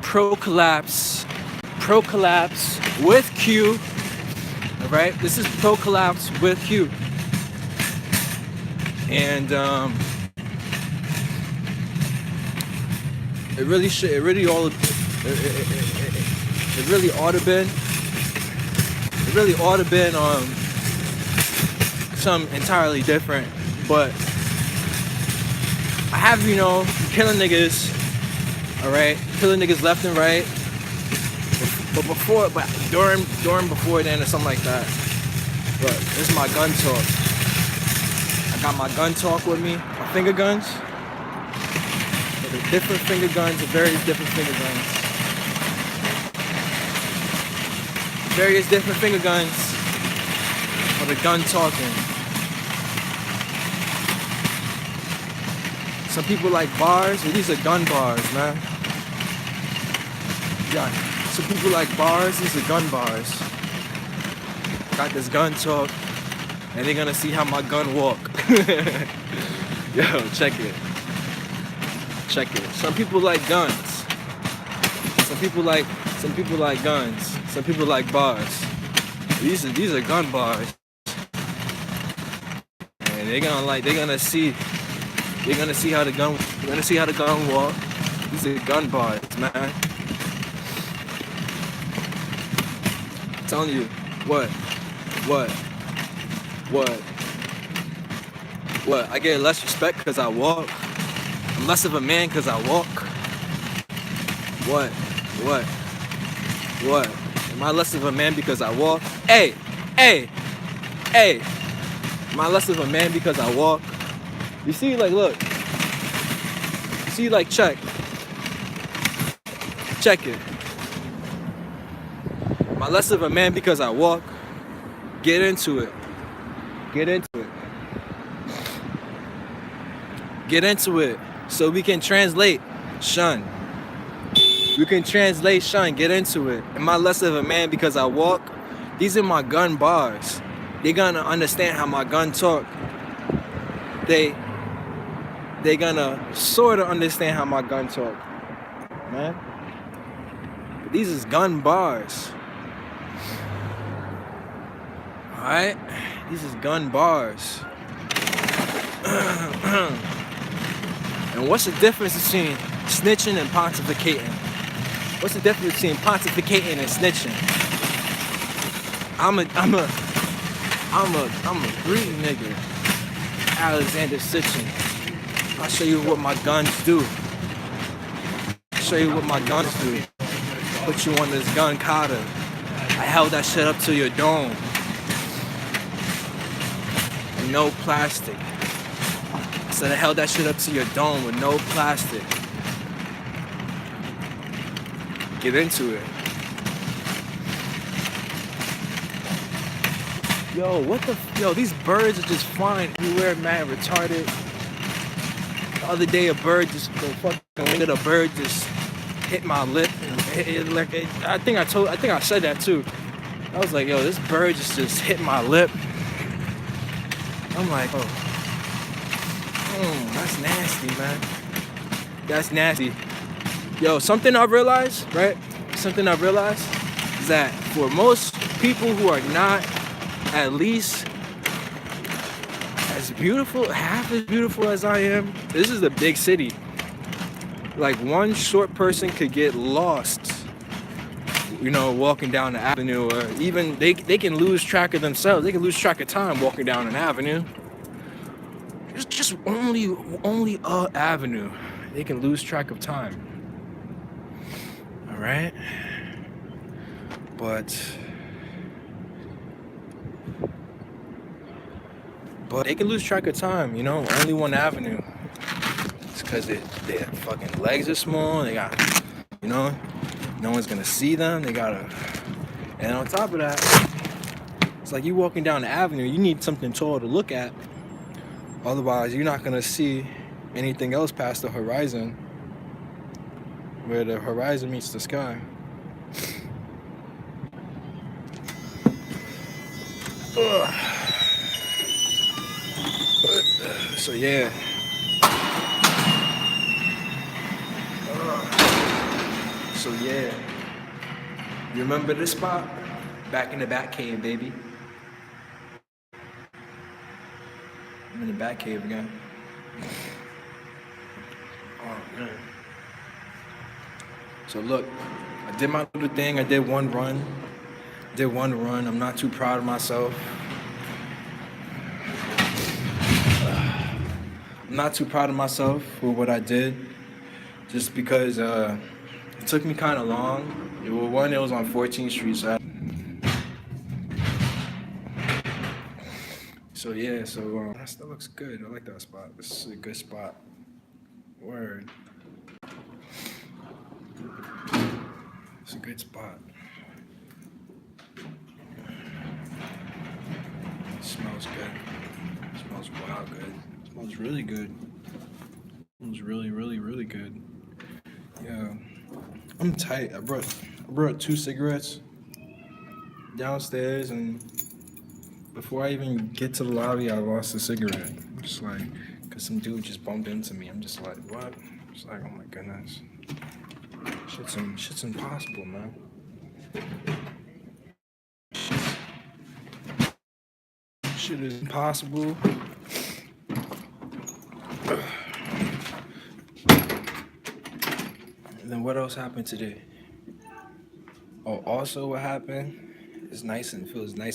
Collapse, Collapse with Q. All right, this is Collapse with Q, and it really should. It really all. It really ought to been. It really ought to been something entirely different, but I have killing niggas. All right, killing niggas left and right. But during, before then, or something like that. But this is my gun talk. I got my gun talk with me. My finger guns. The different finger guns, the various different finger guns. Various different finger guns for the gun talking. Some people like bars. Well, these are gun bars, man. Yeah. Some people like bars, these are gun bars. Got this gun talk, and they're gonna see how my gun walk. Yo, check it. Check it. Some people like guns. Some people like guns. Some people like bars. These are gun bars. And they're gonna see how the gun walk. These are gun bars, man. Telling you, what? I get less respect because I walk. I'm less of a man because I walk. What? Am I less of a man because I walk? Hey! Am I less of a man because I walk? You see, like, look. You see, like, check it. Am I less of a man because I walk? Get into it. So we can translate, shun. Get into it. Am I less of a man because I walk? These are my gun bars. They're gonna understand how my gun talk. They gonna sorta understand how my gun talk, man. But these is gun bars. Alright? These is gun bars. And what's the difference between snitching and pontificating? What's the difference between pontificating and snitching? I'm a greedy nigga. Alexander Sitchin. I'll show you what my guns do. Put you on this gun kata. I held that shit up to your dome. No plastic. I said I held that shit up to your dome with no plastic. Get into it. Yo, these birds are just flying everywhere, man, retarded. The other day a bird just hit my lip. I think I said that too. I was like, yo, this bird just hit my lip. I'm like, that's nasty, man. That's nasty. Yo, something I realized is that for most people who are not at least as beautiful, half as beautiful as I am, this is a big city. Like, one short person could get lost, walking down the avenue, or even they can lose track of themselves. They can lose track of time walking down an avenue. It's just only a avenue. They can lose track of time. All right, but they can lose track of time. Only one avenue. It's because their fucking legs are small. They got, no one's gonna see them. And on top of that, it's like you walking down the avenue. You need something tall to look at. Otherwise, you're not gonna see anything else past the horizon, where the horizon meets the sky. So yeah. So yeah, you remember this spot? Back in the Bat Cave, baby. I'm in the Bat Cave again. Oh man. So look, I did my little thing. I did one run. I'm not too proud of myself. I'm not too proud of myself for what I did, just because it took me kind of long. It was on 14th Street, so yeah, that looks good. I like that spot. This is a good spot. Word. It's a good spot. It smells good. It smells wild good. It smells really good. It smells really, really, really good. Yeah. I'm tight. I brought 2 cigarettes downstairs, and before I even get to the lobby, I lost a cigarette. I'm just like, cause some dude just bumped into me. I'm just like, what? It's like, oh my goodness. Shit's impossible, man. Shit is impossible. And then what else happened today? Oh, also what happened? Feels nice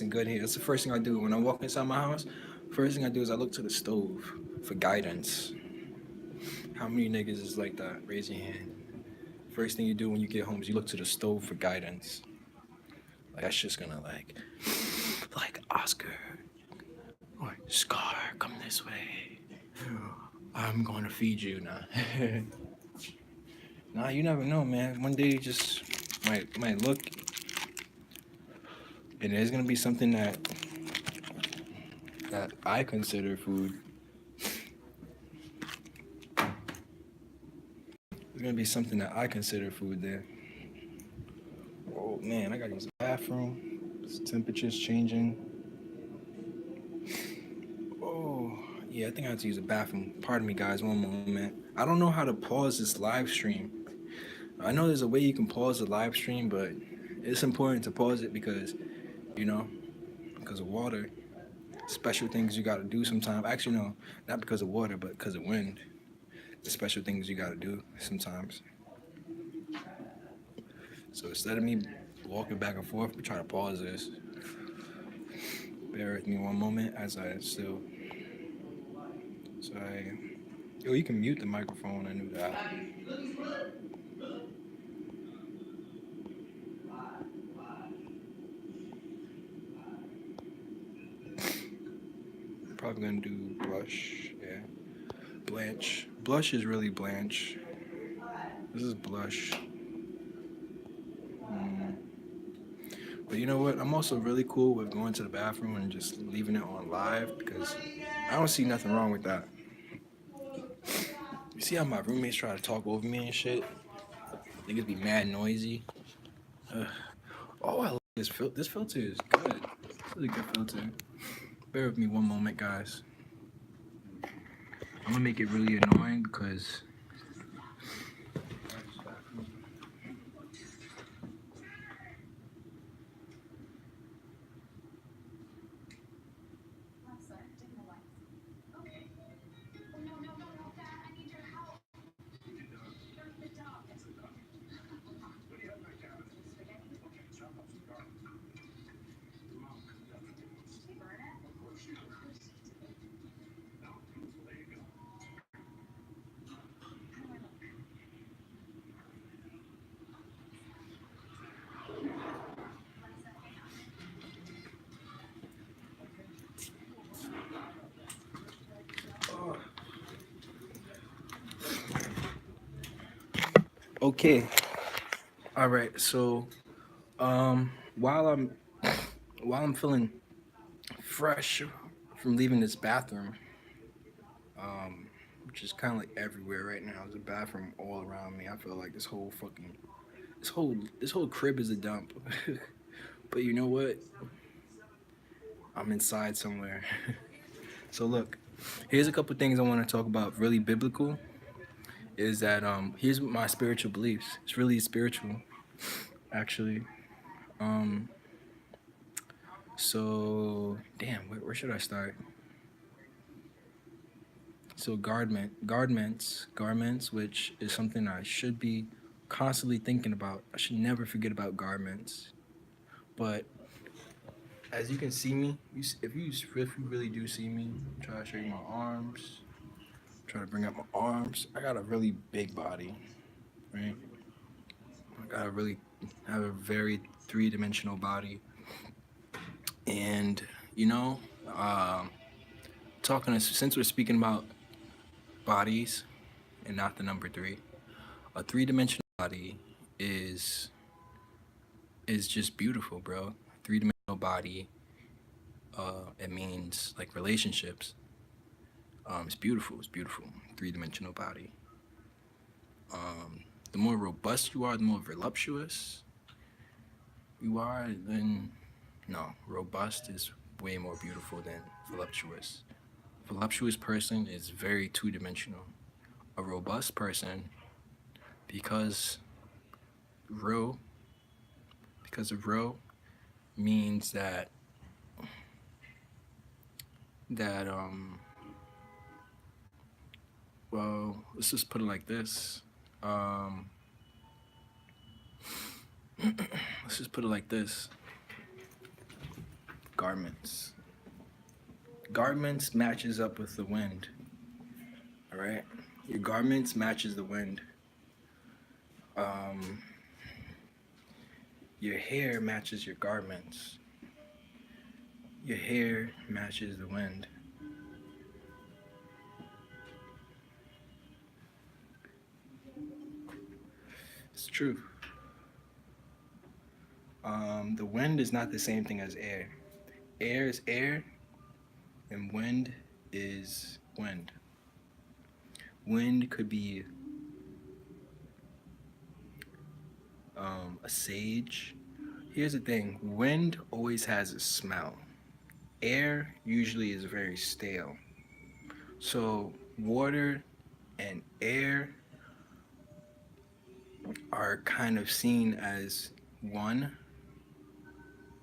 and good here. That's the first thing I do when I walk inside my house. First thing I do is I look to the stove for guidance. How many niggas is like that? Raise your hand. First thing you do when you get home is you look to the stove for guidance. Like that shit's gonna like Oscar or Scar, come this way. I'm gonna feed you now. Nah, you never know, man. One day you just might look, and there's gonna be something that I consider food. There's gonna be something that I consider food there. Oh man, I gotta use the bathroom. This temperature's changing. Oh yeah, I think I have to use the bathroom. Pardon me, guys. One moment. I don't know how to pause this live stream. I know there's a way you can pause the live stream, but it's important to pause it because, because of water. Special things you gotta do sometimes. Actually, no, not because of water, but because of wind. The special things you gotta do sometimes. So instead of me walking back and forth, I'm trying to pause this. Bear with me one moment as I still. Yo, you can mute the microphone. I knew that. Probably gonna do blush. Yeah, blanch. Blush is really blanch. This is blush. But you know what? I'm also really cool with going to the bathroom and just leaving it on live because I don't see nothing wrong with that. You see how my roommates try to talk over me and shit? Niggas be mad noisy. Oh, I like this filter. This filter is good. This is a good filter. Bear with me one moment, guys. I'm gonna make it really annoying because okay. All right. So, while I'm feeling fresh from leaving this bathroom, which is kind of like everywhere right now. There's a bathroom all around me. I feel like this whole crib is a dump. But you know what? I'm inside somewhere. So look, here's a couple things I want to talk about, really biblical, is that here's my spiritual beliefs. It's really spiritual, actually. Um, so damn, where should I start? So garments, which is something I should be constantly thinking about. I should never forget about garments. But as you can see me, if you really do see me, try to show you my arms. Try to bring up my arms. I got a really big body, right? I got a really have a very three-dimensional body, and you know, um, talking since we're speaking about bodies and not the number three, a three-dimensional body is is just beautiful, bro. Three-dimensional body, it means like relationships. It's beautiful. It's beautiful. Three-dimensional body. The more robust you are, the more voluptuous you are, then no, robust is way more beautiful than voluptuous. Voluptuous person is very two-dimensional. A robust person, because ro, because of ro means that well, let's just put it like this. Um, let's just put it like this. Garments. Garments matches up with the wind. All right. Your garments matches the wind. Um, your hair matches your garments. Your hair matches the wind. It's true. The wind is not the same thing as air. Air is air, and wind is wind. Wind could be a sage. Here's the thing: wind always has a smell. Air usually is very stale. So water and air are kind of seen as one.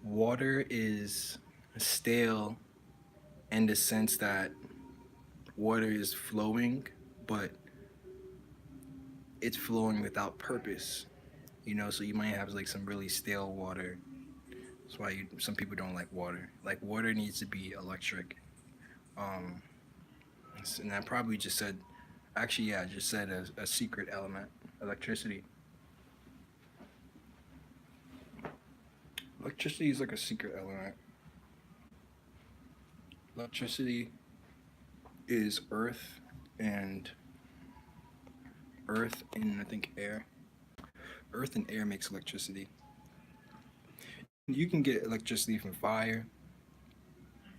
Water is stale in the sense that water is flowing, but it's flowing without purpose. So you might have like some really stale water. That's why some people don't like water. Like water needs to be electric. Um, and I probably just said, actually, yeah, I just said a secret element, electricity. Electricity is like a secret element. Electricity is and earth and I think air. Earth and air makes electricity. You can get electricity from fire,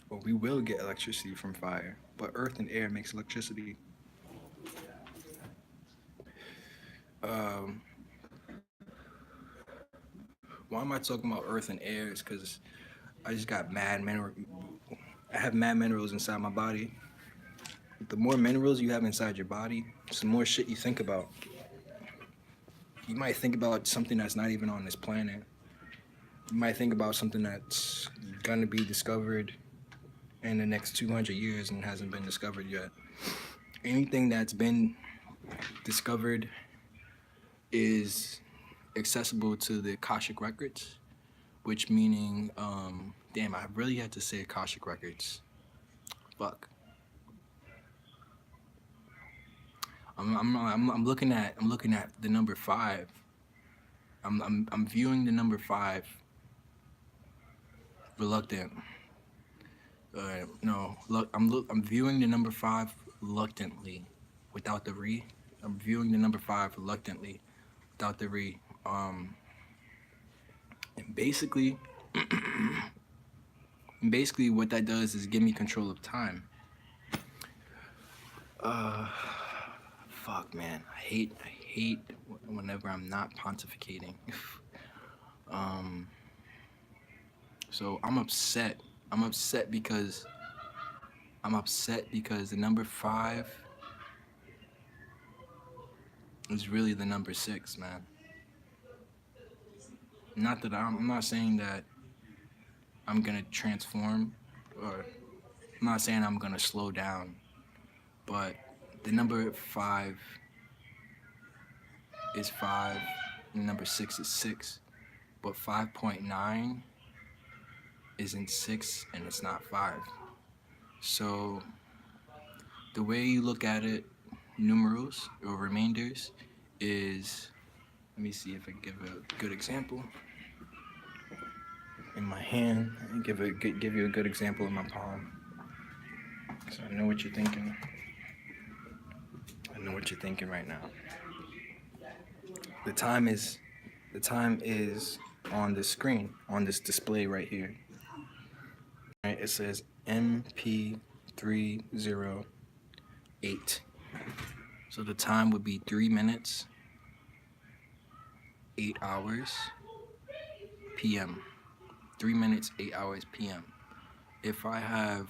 or we will get electricity from fire. But earth and air makes electricity. Um, why am I talking about earth and air? Is because I just got mad mineral. I have mad minerals inside my body. The more minerals you have inside your body, it's the more shit you think about. You might think about something that's not even on this planet. You might think about something that's gonna be discovered in the next 200 years and hasn't been discovered yet. Anything that's been discovered is accessible to the Akashic records, which meaning, damn, I really had to say Akashic records. Fuck. I'm looking at the number five. I'm viewing the number five reluctant. No, look, I'm viewing the number five reluctantly, without the re. I'm viewing the number five reluctantly, without the re. And basically, what that does is give me control of time. Fuck, man, I hate whenever I'm not pontificating. So I'm upset. I'm upset because the number five is really the number 6, man. Not that I'm not saying that I'm gonna transform, or I'm not saying I'm gonna slow down, but the number 5 is 5, and number 6 is 6, but 5.9 isn't 6 and it's not 5. So the way you look at it, numerals or remainders, is, let me see if I can give a good example in my hand, and give you a good example in my palm, so I know what you're thinking. I know what you're thinking right now. The time is on the screen, on this display right here. Right, it says MP308. So the time would be 3 minutes, 8 hours, PM. 3 minutes, 8 hours, PM. If I have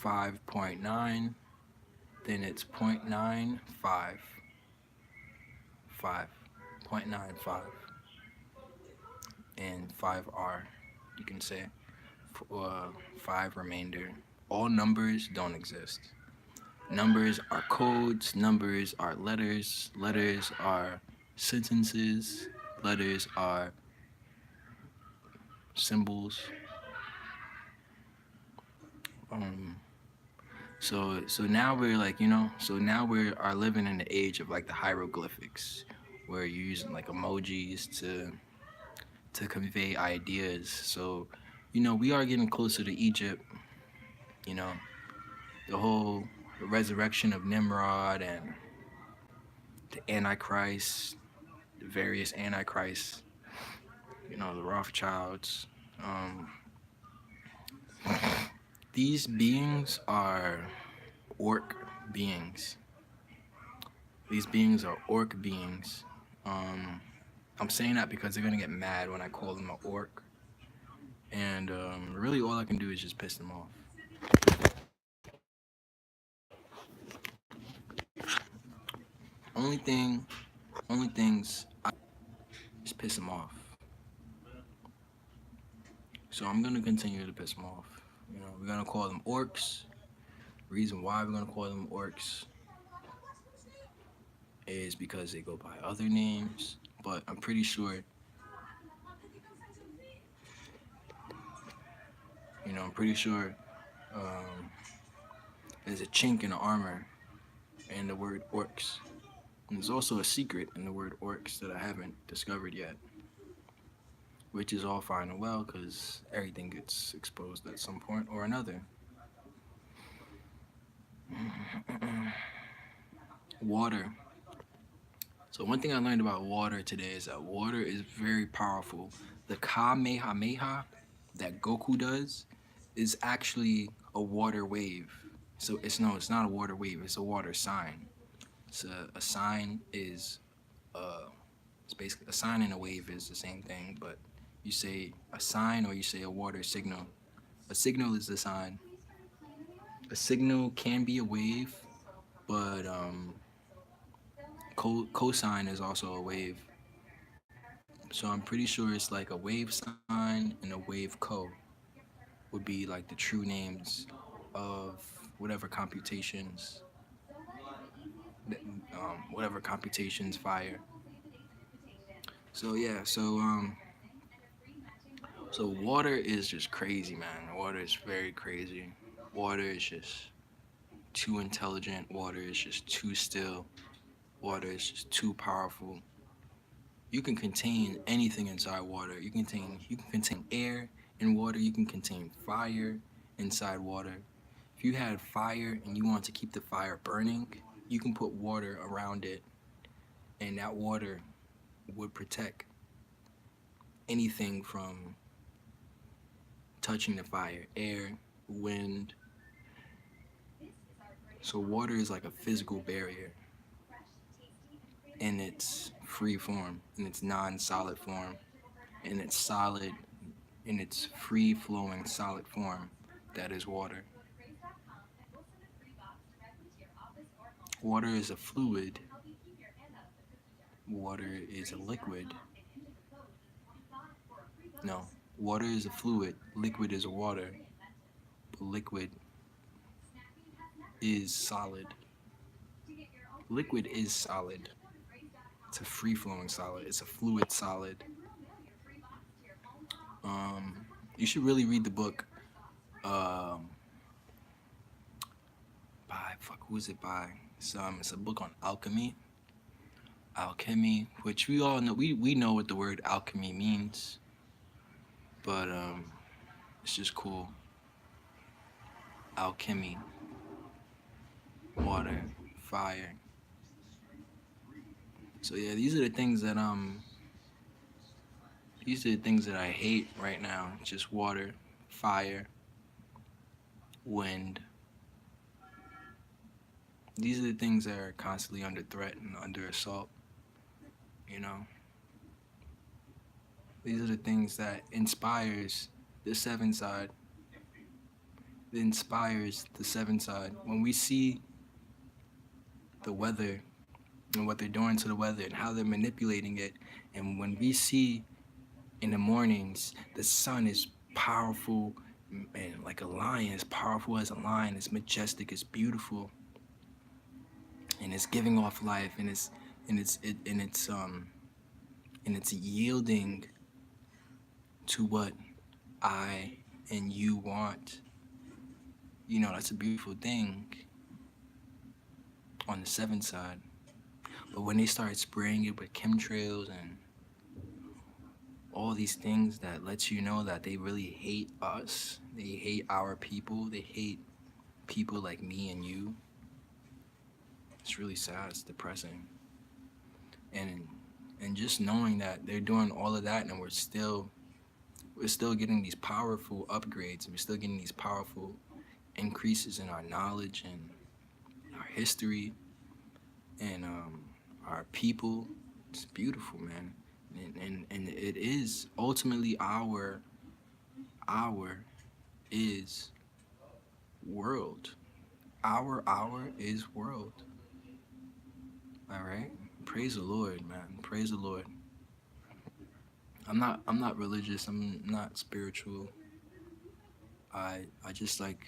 5.9, then it's 0.95. 0.95. And 5R, you can say. 5 remainder. All numbers don't exist. Numbers are codes, numbers are letters, letters are sentences, letters are symbols. So now we're like, so now we are living in the age of like the hieroglyphics, where you're using like emojis to convey ideas. So, we are getting closer to Egypt, you know, the whole resurrection of Nimrod and the Antichrist, the various Antichrists, the Rothschilds. These beings are orc beings. These beings are orc beings. I'm saying that because they're gonna get mad when I call them an orc, and really all I can do is just piss them off. Only things I just piss them off. So I'm gonna continue to piss them off. We're gonna call them orcs. Reason why we're gonna call them orcs is because they go by other names, but I'm pretty sure, there's a chink in the armor in the word orcs. And there's also a secret in the word orcs that I haven't discovered yet, which is all fine and well because everything gets exposed at some point or another. Water. So one thing I learned about water today is that water is very powerful. The Kamehameha that Goku does is actually a water wave. So it's not a water wave, it's a water sign. So a sign is it's basically a sign and a wave is the same thing, but you say a sign or you say a water signal. A signal is a sign. A signal can be a wave, but cosine is also a wave. So I'm pretty sure it's like a wave sign and a wave would be like the true names of whatever computations fire. So yeah, so water is just crazy, man. Water is very crazy. Water is just too intelligent. Water is just too still. Water is just too powerful. You can contain anything inside water. You can contain air in water. You can contain fire inside water. If you had fire and you want to keep the fire burning, you can put water around it, and that water would protect anything from touching the fire, air, wind. So water is like a physical barrier in its free form, in its non-solid form, in its solid, in its free-flowing solid form. That is water. Water is a fluid Water is a liquid. No, water is a fluid. Liquid is a water. But liquid is solid. Liquid is solid. It's a free-flowing solid. It's a fluid solid. You should really read the book. By fuck, who is it by? It's a book on alchemy. Alchemy, which we all know. We know what the word alchemy means, but it's just cool. Alchemy, water, fire. So yeah, these are the things that I hate right now. Just water, fire, wind. These are the things that are constantly under threat and under assault. You know, these are the things that inspires the seven side. It inspires the seven side. When we see the weather and what they're doing to the weather and how they're manipulating it, and when we see in the mornings the sun is powerful and like a lion, as powerful as a lion, it's majestic, it's beautiful, and it's giving off life, and it's yielding to what I and you want. You know, that's a beautiful thing on the seven side. But when they start spraying it with chemtrails and all these things that lets you know that they really hate us, they hate our people, they hate people like me and you, it's really sad, it's depressing. And just knowing that they're doing all of that and we're still getting these powerful upgrades, we're still getting these powerful increases in our knowledge and our history and our people. It's beautiful, man. And it is ultimately our is world. Our is world. All right. Praise the Lord, man. Praise the Lord. I'm not religious. I'm not spiritual. I just like,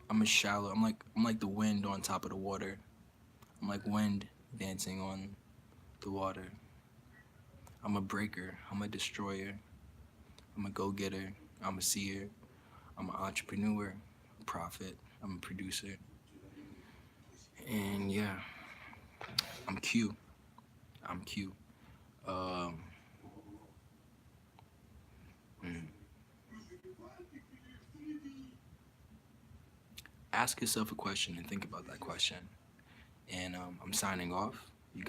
I'm a shallow. I'm like the wind on top of the water. I'm like wind dancing on the water. I'm a breaker. I'm a destroyer. I'm a go-getter. I'm a seer. I'm an entrepreneur, a prophet. I'm a producer. And yeah, I'm Q. I'm Q. Ask yourself a question and think about that question. And I'm signing off.